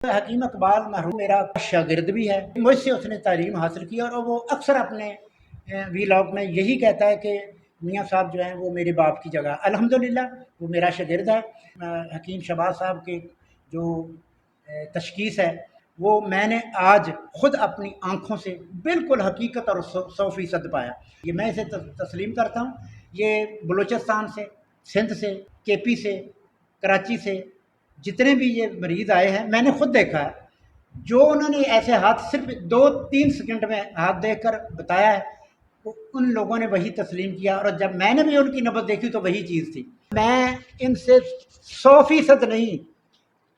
हकीम इकबाल मरहूम मेरा शागिर्द भी है, मुझसे उसने तालीम हासिल की और वो अक्सर अपने वीलॉग में यही कहता है कि मियाँ साहब जो हैं वो मेरे बाप की जगह। अल्हम्दुलिल्लाह वो मेरा शागिर्द है। हकीम शहबाज साहब की जो तशखीस है वो मैंने आज खुद अपनी आंखों से बिल्कुल हकीकत और 100% पाया। ये मैं इसे तस्लीम करता हूँ। ये बलूचिस्तान से, सिंध से, केपी से, कराची से जितने भी ये मरीज़ आए हैं मैंने खुद देखा है। जो उन्होंने ऐसे हाथ सिर्फ 2-3 सेकंड में हाथ देकर बताया है, तो उन लोगों ने वही तस्लीम किया और जब मैंने भी उनकी नब्ज़ देखी तो वही चीज़ थी। मैं इनसे 100% नहीं,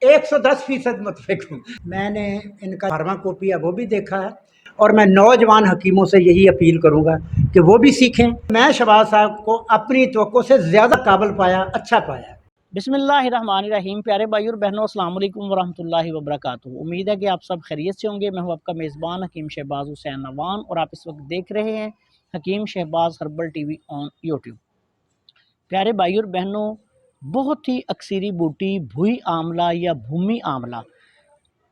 110% मुतफिक हूँ। मैंने इनका फार्माकोपी है वो भी देखा है और मैं नौजवान हकीमों से यही अपील करूँगा कि वो भी सीखें। मैं शहबाज साहब को अपनी तवक्को से ज़्यादा काबिल पाया, अच्छा पाया। बिस्मिल्लाहिर्रहमानिर्रहीम। प्यारे भाई और बहनों, अस्सलाम वालेकुम वरहमतुल्लाहि वबरकातुहू। उम्मीद है कि आप सब खैरियत से होंगे। मैं हूं आपका मेज़बान हकीम शहबाज हुसैन नवान और आप इस वक्त देख रहे हैं Hakeem Shahbaz herbal TV on YouTube. प्यारे भाई और बहनों, बहुत ही अक्सरी बूटी भुई आमला या भूमि आमला,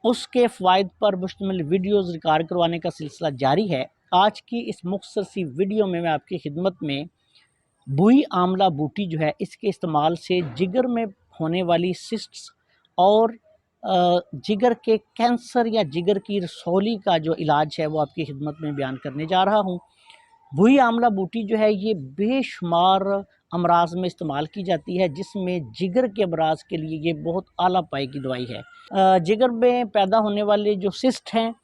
उसके फ़वाइद पर मुश्तमिल वीडियोज़ रिकॉर्ड करवाने का सिलसिला जारी है। आज की इस मुख्तसर सी वीडियो में मैं आपकी खिदमत में भुई आमला बूटी जो है इसके इस्तेमाल से जिगर में होने वाली सिस्ट्स और जिगर के कैंसर या जिगर की रसौली का जो इलाज है वो आपकी खिदमत में बयान करने जा रहा हूँ। भुई आमला बूटी जो है ये बेशुमार अमराज में इस्तेमाल की जाती है, जिसमें जिगर के अमराज के लिए ये बहुत आला पाए की दवाई है। जिगर में पैदा होने वाले जो सिस्ट हैं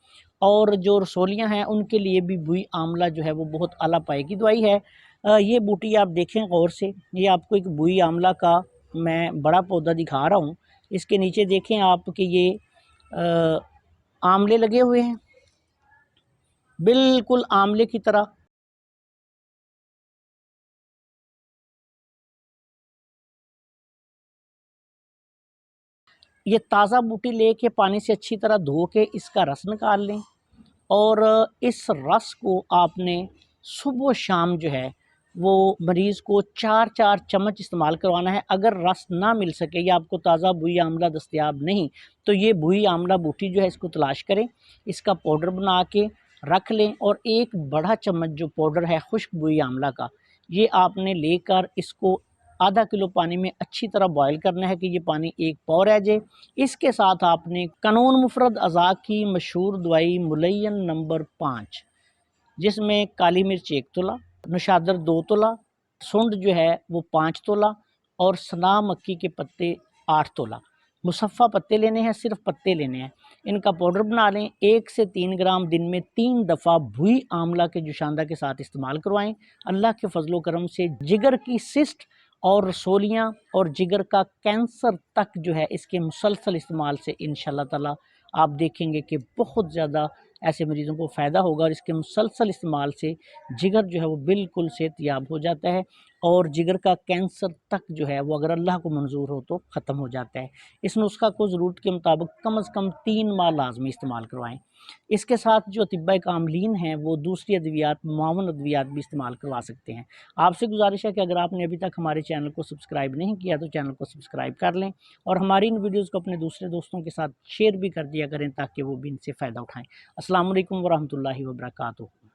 और जो रसौलियाँ हैं उनके लिए भी भुई आमला जो है वो बहुत आला पाए की दवाई है। ये बूटी आप देखें गौर से, ये आपको एक भुई आमला का मैं बड़ा पौधा दिखा रहा हूँ। इसके नीचे देखें आप कि ये आमले लगे हुए हैं, बिल्कुल आमले की तरह। ये ताज़ा बूटी लेके पानी से अच्छी तरह धो के इसका रस निकाल लें और इस रस को आपने सुबह शाम जो है वो मरीज़ को 4-4 चम्मच इस्तेमाल करवाना है। अगर रस ना मिल सके या आपको ताज़ा भुई आमला दस्तयाब नहीं, तो ये भुई आमला बूटी जो है इसको तलाश करें, इसका पाउडर बना के रख लें और एक बड़ा चम्मच जो पाउडर है खुश्क भुई आमला का, ये आपने लेकर इसको आधा किलो पानी में अच्छी तरह बॉयल करना है कि ये पानी एक पाव रह जाए। इसके साथ आपने कानून मुफरद अज़ा की मशहूर दवाई मुलय्यन नंबर 5, जिसमें काली मिर्च 1 तोला, नशादर 2 तोला, सुंड जो है वो 5 तोला और सना मक्की के पत्ते 8 तोला, मुसफ़ा पत्ते लेने हैं, सिर्फ पत्ते लेने हैं। इनका पाउडर बना लें। 1 से 3 ग्राम दिन में 3 दफ़ा भुई आमला के जुशांदा के साथ इस्तेमाल करवाएं। अल्लाह के फजलो करम से जिगर की सिस्ट और रसोलियाँ और जिगर का कैंसर तक जो है इसके मुसलसल इस्तेमाल से इंशाअल्लाह ताला आप देखेंगे कि बहुत ज़्यादा ऐसे मरीज़ों को फ़ायदा होगा और इसके मुसलसल इस्तेमाल से जिगर जो है वो बिल्कुल सेहतयाब हो जाता है और जिगर का कैंसर तक जो है वो अगर अल्लाह को मंजूर हो तो ख़त्म हो जाता है। इस नुस्खा को ज़रूरत के मुताबिक कम से कम 3 माह लाजमी इस्तेमाल करवाएँ। इसके साथ जो अतिब्बा कामलीन हैं वो दूसरी अद्वियात, मुआवन अद्वियात भी इस्तेमाल करवा सकते हैं। आपसे गुजारिश है कि अगर आपने अभी तक हमारे चैनल को सब्सक्राइब नहीं किया तो चैनल को सब्सक्राइब कर लें और हमारी इन वीडियोज़ को अपने दूसरे दोस्तों के साथ शेयर भी कर दिया करें ताकि वो भी इनसे फ़ायदा उठाएँ। अस्सलाम वालेकुम वरहमतुल्लाहि वबरकातुहू।